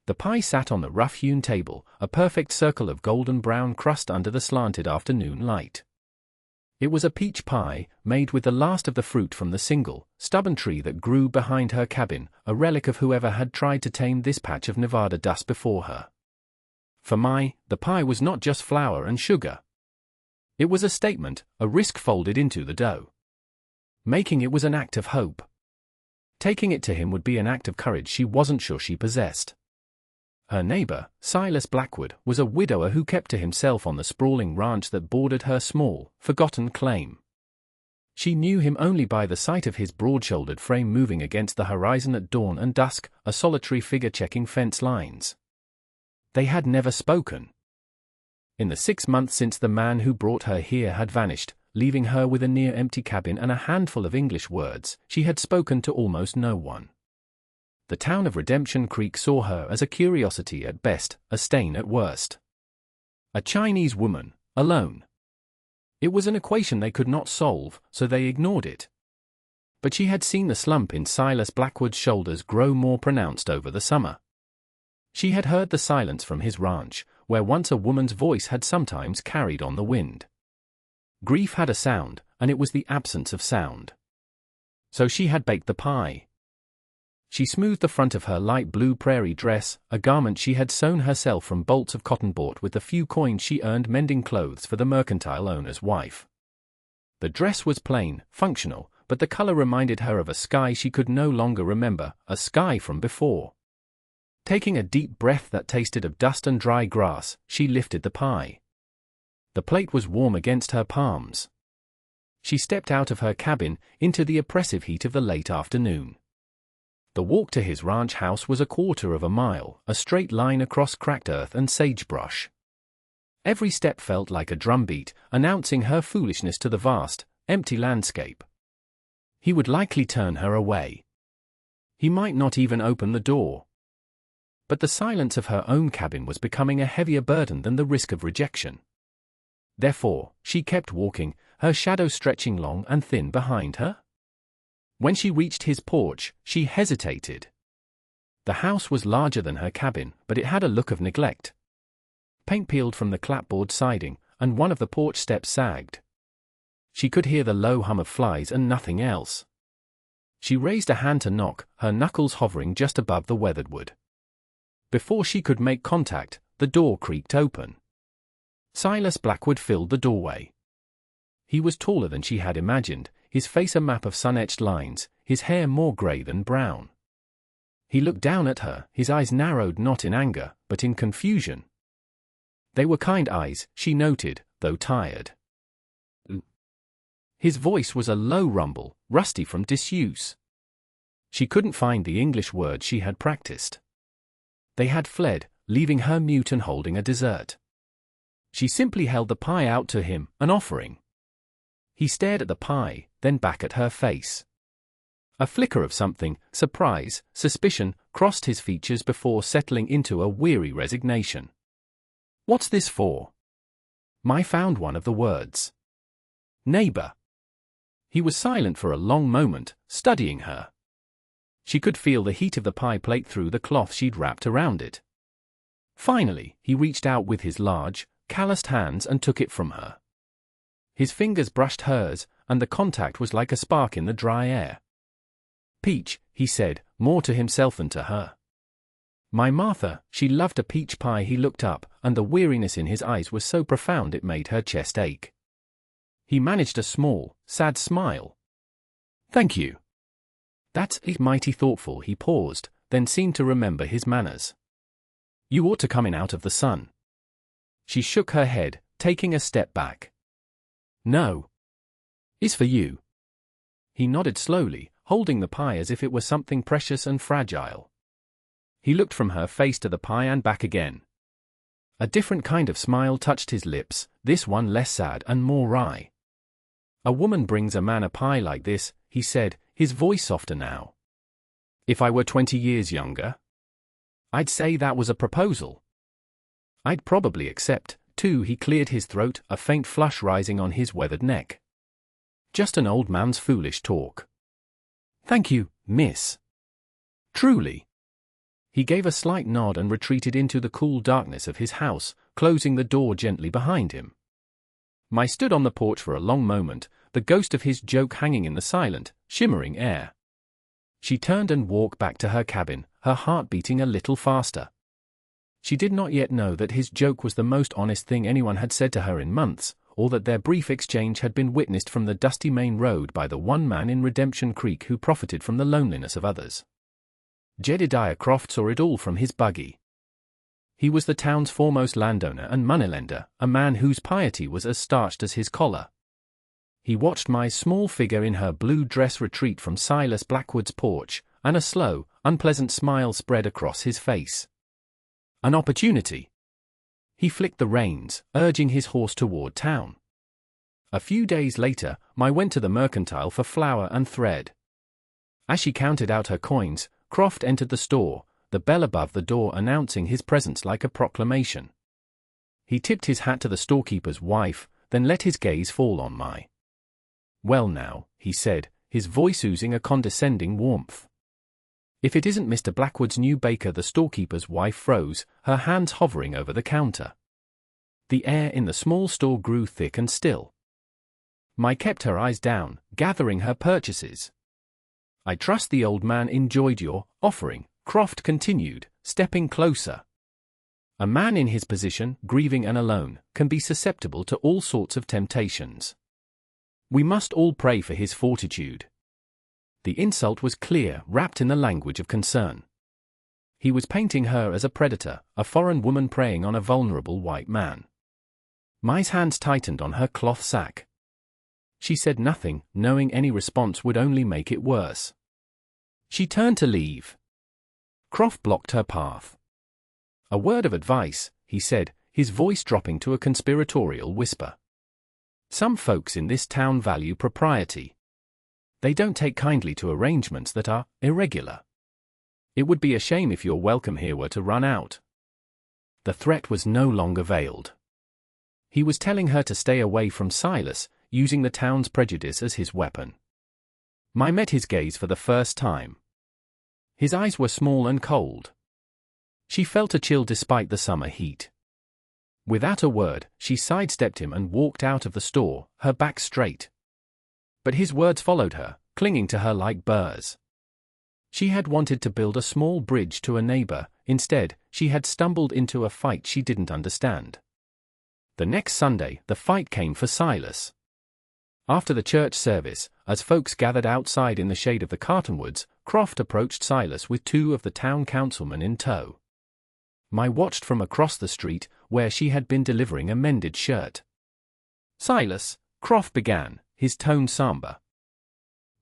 The pie sat on the rough-hewn table, a perfect circle of golden-brown crust under the slanted afternoon light. It was a peach pie, made with the last of the fruit from the single, stubborn tree that grew behind her cabin, a relic of whoever had tried to tame this patch of Nevada dust before her. For the pie was not just flour and sugar. It was a statement, a risk folded into the dough. Making it was an act of hope. Taking it to him would be an act of courage she wasn't sure she possessed. Her neighbor, Silas Blackwood, was a widower who kept to himself on the sprawling ranch that bordered her small, forgotten claim. She knew him only by the sight of his broad-shouldered frame moving against the horizon at dawn and dusk, a solitary figure checking fence lines. They had never spoken. In the 6 months since the man who brought her here had vanished, leaving her with a near-empty cabin and a handful of English words, she had spoken to almost no one. The town of Redemption Creek saw her as a curiosity at best, a stain at worst. A Chinese woman, alone. It was an equation they could not solve, so they ignored it. But she had seen the slump in Silas Blackwood's shoulders grow more pronounced over the summer. She had heard the silence from his ranch, where once a woman's voice had sometimes carried on the wind. Grief had a sound, and it was the absence of sound. So she had baked the pie. She smoothed the front of her light blue prairie dress, a garment she had sewn herself from bolts of cotton bought with the few coins she earned mending clothes for the mercantile owner's wife. The dress was plain, functional, but the color reminded her of a sky she could no longer remember, a sky from before. Taking a deep breath that tasted of dust and dry grass, she lifted the pie. The plate was warm against her palms. She stepped out of her cabin, into the oppressive heat of the late afternoon. The walk to his ranch house was 1/4 of a mile, a straight line across cracked earth and sagebrush. Every step felt like a drumbeat, announcing her foolishness to the vast, empty landscape. He would likely turn her away. He might not even open the door. But the silence of her own cabin was becoming a heavier burden than the risk of rejection. Therefore, she kept walking, her shadow stretching long and thin behind her. When she reached his porch, she hesitated. The house was larger than her cabin, but it had a look of neglect. Paint peeled from the clapboard siding, and one of the porch steps sagged. She could hear the low hum of flies and nothing else. She raised a hand to knock, her knuckles hovering just above the weathered wood. Before she could make contact, the door creaked open. Silas Blackwood filled the doorway. He was taller than she had imagined, his face a map of sun-etched lines, his hair more gray than brown. He looked down at her, his eyes narrowed not in anger, but in confusion. They were kind eyes, she noted, though tired. His voice was a low rumble, rusty from disuse. She couldn't find the English words she had practiced. They had fled, leaving her mute and holding a dessert. She simply held the pie out to him, an offering. He stared at the pie, then back at her face. A flicker of something, surprise, suspicion, crossed his features before settling into a weary resignation. "What's this for?" Mai found one of the words. "Neighbor." He was silent for a long moment, studying her. She could feel the heat of the pie plate through the cloth she'd wrapped around it. Finally, he reached out with his large, calloused hands and took it from her. His fingers brushed hers, and the contact was like a spark in the dry air. "Peach," he said, more to himself than to her. "My Martha, she loved a peach pie." He looked up, and the weariness in his eyes was so profound it made her chest ache. He managed a small, sad smile. "Thank you." "That's mighty thoughtful." He paused, then seemed to remember his manners. "You ought to come in out of the sun." She shook her head, taking a step back. "No. It's for you." He nodded slowly, holding the pie as if it were something precious and fragile. He looked from her face to the pie and back again. A different kind of smile touched his lips, this one less sad and more wry. "A woman brings a man a pie like this," he said, his voice softer now. "If I were 20 years younger, I'd say that was a proposal. I'd probably accept, too." He cleared his throat, a faint flush rising on his weathered neck. "Just an old man's foolish talk." "Thank you, miss." "Truly." He gave a slight nod and retreated into the cool darkness of his house, closing the door gently behind him. I stood on the porch for a long moment, the ghost of his joke hanging in the silent, shimmering air. She turned and walked back to her cabin, her heart beating a little faster. She did not yet know that his joke was the most honest thing anyone had said to her in months, or that their brief exchange had been witnessed from the dusty main road by the one man in Redemption Creek who profited from the loneliness of others. Jedediah Croft saw it all from his buggy. He was the town's foremost landowner and moneylender, a man whose piety was as starched as his collar. He watched my small figure in her blue dress retreat from Silas Blackwood's porch, and a slow, unpleasant smile spread across his face. An opportunity. He flicked the reins, urging his horse toward town. A few days later, I went to the mercantile for flour and thread. As she counted out her coins, Croft entered the store, the bell above the door announcing his presence like a proclamation. He tipped his hat to the storekeeper's wife, then let his gaze fall on my. "Well now," he said, his voice oozing a condescending warmth. "If it isn't Mr. Blackwood's new baker," the storekeeper's wife froze, her hands hovering over the counter. The air in the small store grew thick and still. Mai kept her eyes down, gathering her purchases. "I trust the old man enjoyed your offering," Croft continued, stepping closer. A man in his position, grieving and alone, can be susceptible to all sorts of temptations. We must all pray for his fortitude. The insult was clear, wrapped in the language of concern. He was painting her as a predator, a foreign woman preying on a vulnerable white man. Mai's hands tightened on her cloth sack. She said nothing, knowing any response would only make it worse. She turned to leave. Croft blocked her path. "A word of advice," he said, his voice dropping to a conspiratorial whisper. "Some folks in this town value propriety. They don't take kindly to arrangements that are irregular. It would be a shame if your welcome here were to run out." The threat was no longer veiled. He was telling her to stay away from Silas, using the town's prejudice as his weapon. Mai met his gaze for the first time. His eyes were small and cold. She felt a chill despite the summer heat. Without a word, she sidestepped him and walked out of the store, her back straight. But his words followed her, clinging to her like burrs. She had wanted to build a small bridge to a neighbor, instead, she had stumbled into a fight she didn't understand. The next Sunday, the fight came for Silas. After the church service, as folks gathered outside in the shade of the cottonwoods, Croft approached Silas with two of the town councilmen in tow. Mai watched from across the street, where she had been delivering a mended shirt. "Silas," Croft began, his tone somber.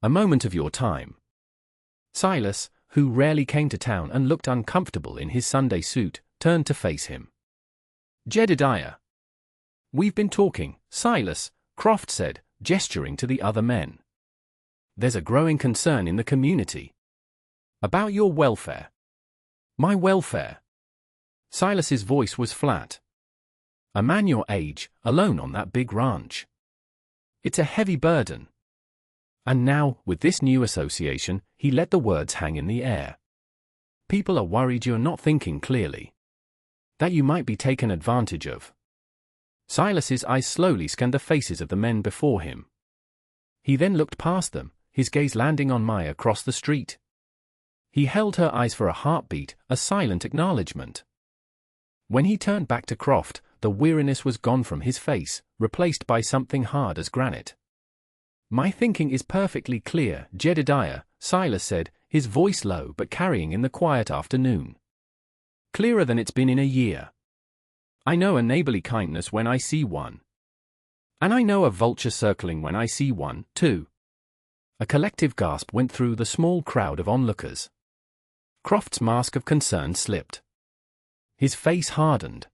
"A moment of your time." Silas, who rarely came to town and looked uncomfortable in his Sunday suit, turned to face him. "Jedediah." "We've been talking, Silas," Croft said, gesturing to the other men. "There's a growing concern in the community. About your welfare." "My welfare?" Silas's voice was flat. "A man your age, alone on that big ranch. It's a heavy burden." And now, with this new association, he let the words hang in the air. "People are worried you're not thinking clearly. That you might be taken advantage of." Silas's eyes slowly scanned the faces of the men before him. He then looked past them, his gaze landing on Mai across the street. He held her eyes for a heartbeat, a silent acknowledgement. When he turned back to Croft, the weariness was gone from his face, replaced by something hard as granite. "My thinking is perfectly clear, Jedediah," Silas said, his voice low but carrying in the quiet afternoon. "Clearer than it's been in a year. I know a neighborly kindness when I see one. And I know a vulture circling when I see one, too." A collective gasp went through the small crowd of onlookers. Croft's mask of concern slipped. His face hardened.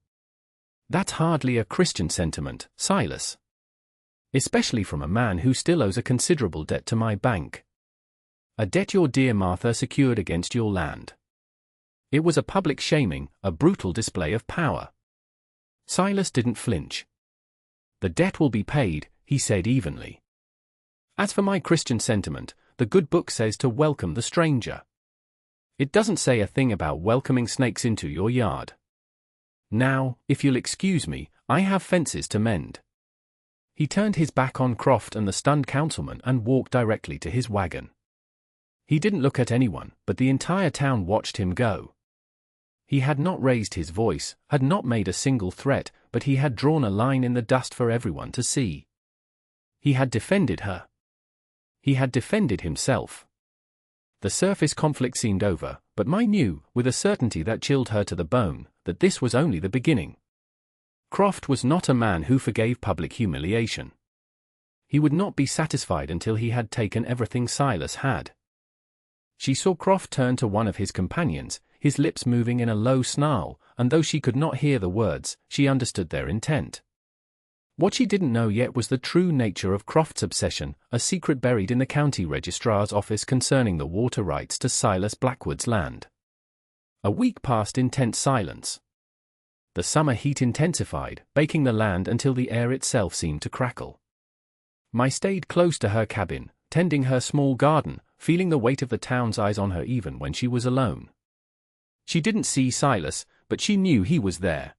"That's hardly a Christian sentiment, Silas. Especially from a man who still owes a considerable debt to my bank. A debt your dear Martha secured against your land. It was a public shaming, a brutal display of power." Silas didn't flinch. "The debt will be paid," he said evenly. "As for my Christian sentiment, the good book says to welcome the stranger. It doesn't say a thing about welcoming snakes into your yard. Now, if you'll excuse me, I have fences to mend." He turned his back on Croft and the stunned councilman and walked directly to his wagon. He didn't look at anyone, but the entire town watched him go. He had not raised his voice, had not made a single threat, but he had drawn a line in the dust for everyone to see. He had defended her. He had defended himself. The surface conflict seemed over, but Mai knew, with a certainty that chilled her to the bone, that this was only the beginning. Croft was not a man who forgave public humiliation. He would not be satisfied until he had taken everything Silas had. She saw Croft turn to one of his companions, his lips moving in a low snarl, and though she could not hear the words, she understood their intent. What she didn't know yet was the true nature of Croft's obsession, a secret buried in the county registrar's office concerning the water rights to Silas Blackwood's land. A week passed in tense silence. The summer heat intensified, baking the land until the air itself seemed to crackle. Mai stayed close to her cabin, tending her small garden, feeling the weight of the town's eyes on her even when she was alone. She didn't see Silas, but she knew he was there.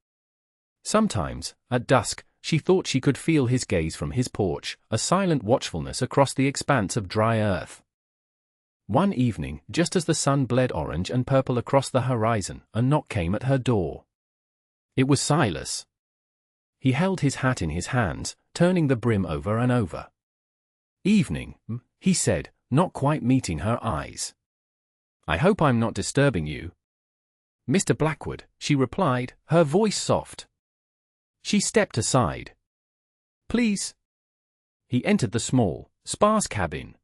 Sometimes, at dusk, she thought she could feel his gaze from his porch, a silent watchfulness across the expanse of dry earth. One evening, just as the sun bled orange and purple across the horizon, a knock came at her door. It was Silas. He held his hat in his hands, turning the brim over and over. "Evening," he said, not quite meeting her eyes. "I hope I'm not disturbing you." "Mr. Blackwood," she replied, her voice soft. She stepped aside. "Please." He entered the small, sparse cabin.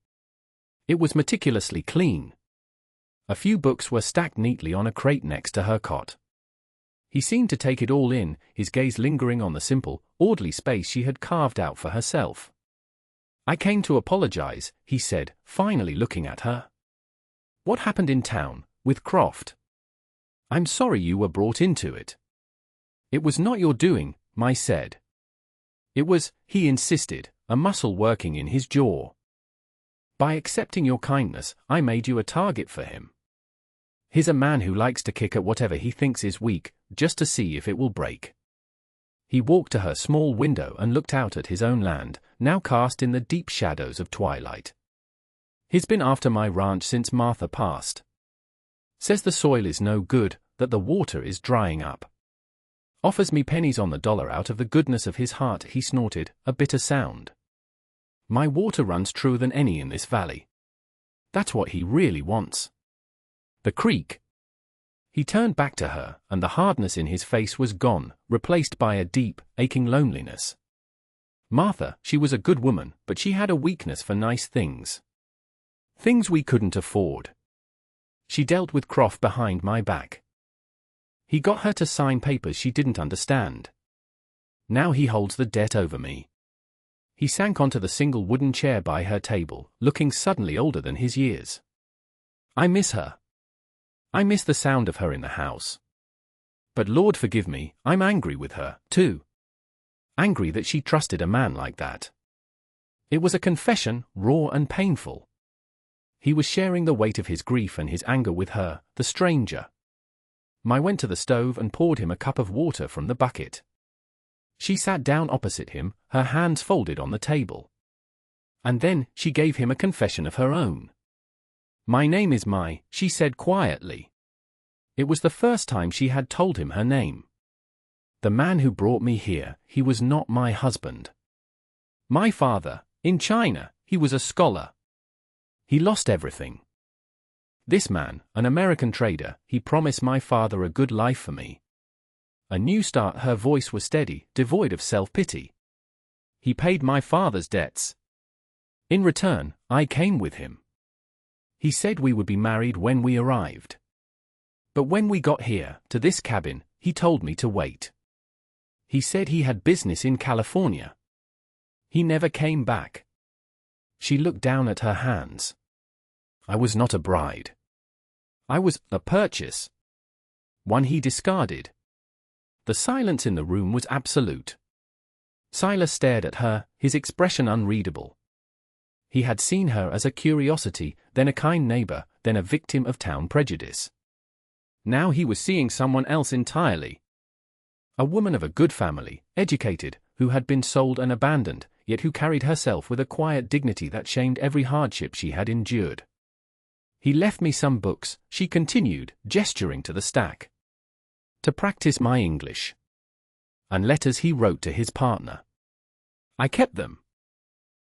It was meticulously clean. A few books were stacked neatly on a crate next to her cot. He seemed to take it all in, his gaze lingering on the simple, orderly space she had carved out for herself. "I came to apologize," he said, finally looking at her. "What happened in town, with Croft? I'm sorry you were brought into it." "It was not your doing," Mai said. "It was," he insisted, a muscle working in his jaw. "By accepting your kindness, I made you a target for him. He's a man who likes to kick at whatever he thinks is weak, just to see if it will break." He walked to her small window and looked out at his own land, now cast in the deep shadows of twilight. "He's been after my ranch since Martha passed. Says the soil is no good, that the water is drying up. Offers me pennies on the dollar out of the goodness of his heart," he snorted, a bitter sound. "My water runs truer than any in this valley. That's what he really wants. The creek." He turned back to her, and the hardness in his face was gone, replaced by a deep, aching loneliness. Martha, she was a good woman, but she had a weakness for nice things. Things we couldn't afford. She dealt with Croft behind my back. He got her to sign papers she didn't understand. Now he holds the debt over me. He sank onto the single wooden chair by her table, looking suddenly older than his years. "I miss her. I miss the sound of her in the house. But Lord forgive me, I'm angry with her, too. Angry that she trusted a man like that." It was a confession, raw and painful. He was sharing the weight of his grief and his anger with her, the stranger. Mai went to the stove and poured him a cup of water from the bucket. She sat down opposite him, her hands folded on the table. And then, she gave him a confession of her own. "My name is Mai," she said quietly. It was the first time she had told him her name. "The man who brought me here, he was not my husband. My father, in China, he was a scholar. He lost everything. This man, an American trader, he promised my father a good life for me. A new start." Her voice was steady, devoid of self-pity. "He paid my father's debts. In return, I came with him. He said we would be married when we arrived. But when we got here, to this cabin, he told me to wait. He said he had business in California. He never came back." She looked down at her hands. "I was not a bride. I was a purchase. One he discarded." The silence in the room was absolute. Silas stared at her, his expression unreadable. He had seen her as a curiosity, then a kind neighbor, then a victim of town prejudice. Now he was seeing someone else entirely. A woman of a good family, educated, who had been sold and abandoned, yet who carried herself with a quiet dignity that shamed every hardship she had endured. He left me some books, she continued, gesturing to the stack, to practice my English. And letters he wrote to his partner. I kept them.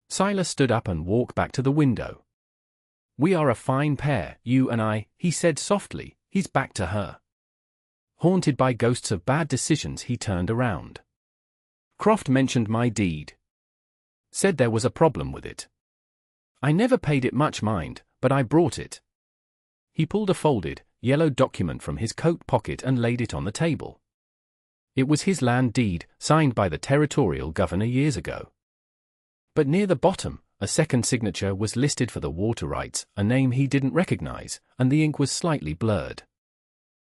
Silas stood up and walked back to the window. We are a fine pair, you and I, he said softly, his back to her. Haunted by ghosts of bad decisions, he turned around. Croft mentioned my deed. Said there was a problem with it. I never paid it much mind, but I brought it. He pulled a folded, yellow document from his coat pocket and laid it on the table. It was his land deed, signed by the territorial governor years ago. But near the bottom, a second signature was listed for the water rights, a name he didn't recognize, and the ink was slightly blurred.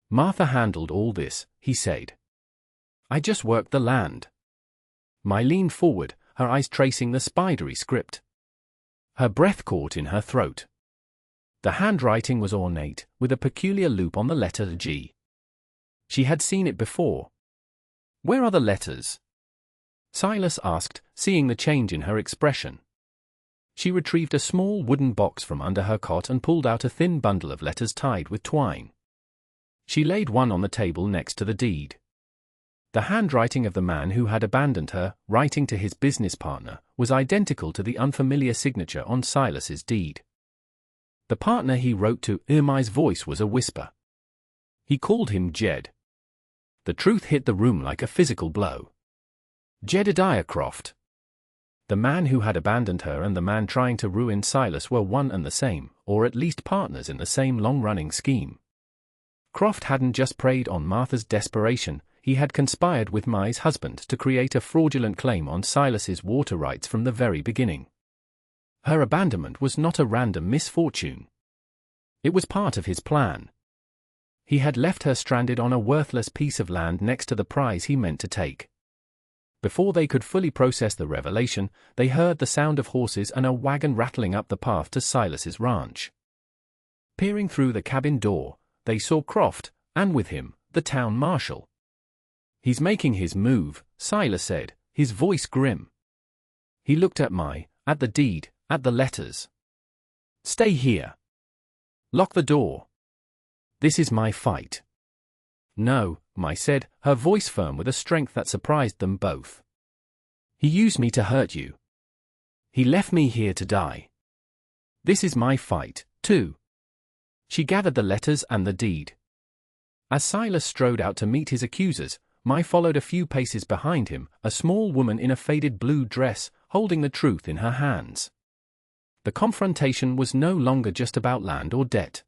Martha handled all this, he said. I just worked the land. Mai leaned forward, her eyes tracing the spidery script. Her breath caught in her throat. The handwriting was ornate, with a peculiar loop on the letter G. She had seen it before. Where are the letters? Silas asked, seeing the change in her expression. She retrieved a small wooden box from under her cot and pulled out a thin bundle of letters tied with twine. She laid one on the table next to the deed. The handwriting of the man who had abandoned her, writing to his business partner, was identical to the unfamiliar signature on Silas's deed. The partner he wrote to, Irmai's voice was a whisper. He called him Jed. The truth hit the room like a physical blow. Jedediah Croft. The man who had abandoned her and the man trying to ruin Silas were one and the same, or at least partners in the same long-running scheme. Croft hadn't just preyed on Martha's desperation, he had conspired with Mai's husband to create a fraudulent claim on Silas's water rights from the very beginning. Her abandonment was not a random misfortune. It was part of his plan. He had left her stranded on a worthless piece of land next to the prize he meant to take. Before they could fully process the revelation, they heard the sound of horses and a wagon rattling up the path to Silas's ranch. Peering through the cabin door, they saw Croft, and with him, the town marshal. He's making his move, Silas said, his voice grim. He looked at Mai, at the deed, at the letters. Stay here. Lock the door. This is my fight. No, Mai said, her voice firm with a strength that surprised them both. He used me to hurt you. He left me here to die. This is my fight, too. She gathered the letters and the deed. As Silas strode out to meet his accusers, Mai followed a few paces behind him, a small woman in a faded blue dress, holding the truth in her hands. The confrontation was no longer just about land or debt.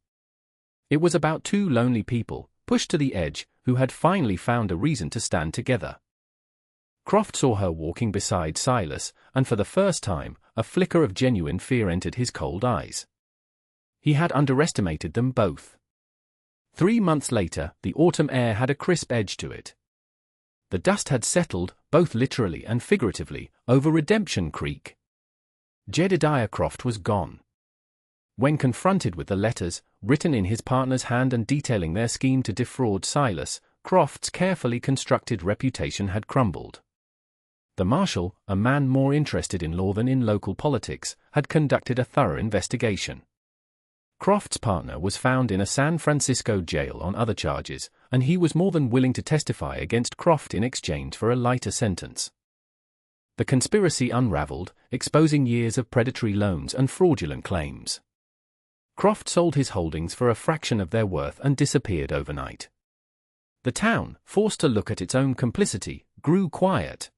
It was about two lonely people, pushed to the edge, who had finally found a reason to stand together. Croft saw her walking beside Silas, and for the first time, a flicker of genuine fear entered his cold eyes. He had underestimated them both. 3 months later, the autumn air had a crisp edge to it. The dust had settled, both literally and figuratively, over Redemption Creek. Jedediah Croft was gone. When confronted with the letters, written in his partner's hand and detailing their scheme to defraud Silas, Croft's carefully constructed reputation had crumbled. The marshal, a man more interested in law than in local politics, had conducted a thorough investigation. Croft's partner was found in a San Francisco jail on other charges, and he was more than willing to testify against Croft in exchange for a lighter sentence. The conspiracy unraveled, exposing years of predatory loans and fraudulent claims. Croft sold his holdings for a fraction of their worth and disappeared overnight. The town, forced to look at its own complicity, grew quiet.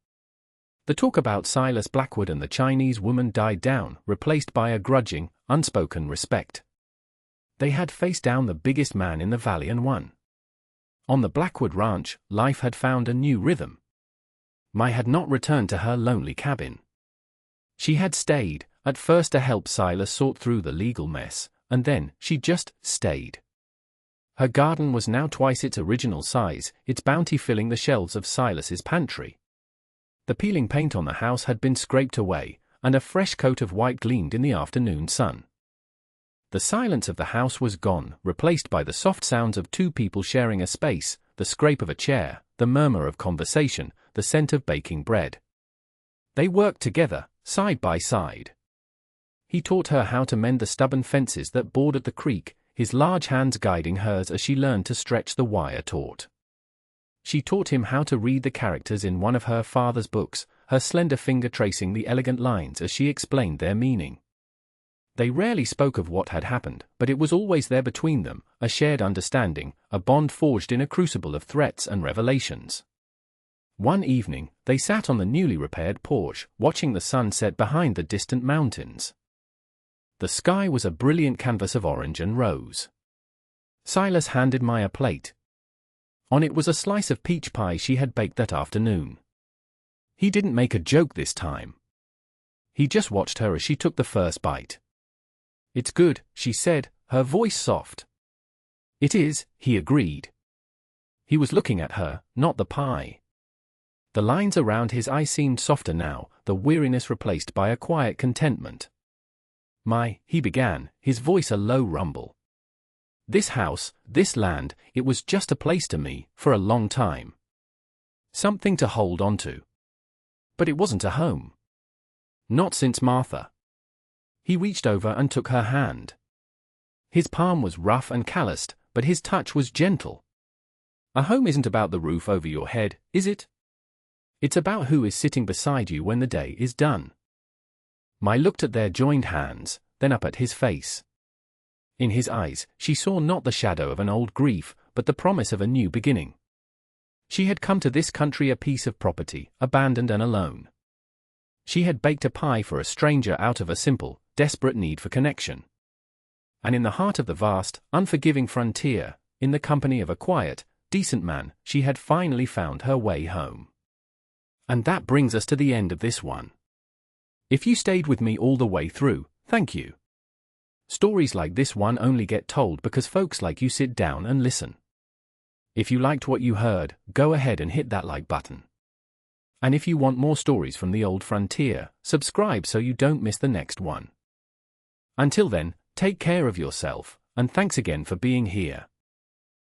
The talk about Silas Blackwood and the Chinese woman died down, replaced by a grudging, unspoken respect. They had faced down the biggest man in the valley and won. On the Blackwood ranch, life had found a new rhythm. Mai had not returned to her lonely cabin. She had stayed, at first to help Silas sort through the legal mess, and then she just stayed. Her garden was now twice its original size, its bounty filling the shelves of Silas's pantry. The peeling paint on the house had been scraped away, and a fresh coat of white gleamed in the afternoon sun. The silence of the house was gone, replaced by the soft sounds of two people sharing a space, the scrape of a chair, the murmur of conversation, the scent of baking bread. They worked together, side by side. He taught her how to mend the stubborn fences that bordered the creek, his large hands guiding hers as she learned to stretch the wire taut. She taught him how to read the characters in one of her father's books, her slender finger tracing the elegant lines as she explained their meaning. They rarely spoke of what had happened, but it was always there between them, a shared understanding, a bond forged in a crucible of threats and revelations. One evening, they sat on the newly repaired porch, watching the sun set behind the distant mountains. The sky was a brilliant canvas of orange and rose. Silas handed Maya a plate. On it was a slice of peach pie she had baked that afternoon. He didn't make a joke this time. He just watched her as she took the first bite. "It's good," she said, her voice soft. "It is," he agreed. He was looking at her, not the pie. The lines around his eyes seemed softer now, the weariness replaced by a quiet contentment. He began, his voice a low rumble. "This house, this land, it was just a place to me, for a long time. Something to hold on to. But it wasn't a home. Not since Martha." He reached over and took her hand. His palm was rough and calloused, but his touch was gentle. "A home isn't about the roof over your head, is it? It's about who is sitting beside you when the day is done." Mai looked at their joined hands, then up at his face. In his eyes, she saw not the shadow of an old grief, but the promise of a new beginning. She had come to this country a piece of property, abandoned and alone. She had baked a pie for a stranger out of a simple, desperate need for connection. And in the heart of the vast, unforgiving frontier, in the company of a quiet, decent man, she had finally found her way home. And that brings us to the end of this one. If you stayed with me all the way through, thank you. Stories like this one only get told because folks like you sit down and listen. If you liked what you heard, go ahead and hit that like button. And if you want more stories from the old frontier, subscribe so you don't miss the next one. Until then, take care of yourself, and thanks again for being here.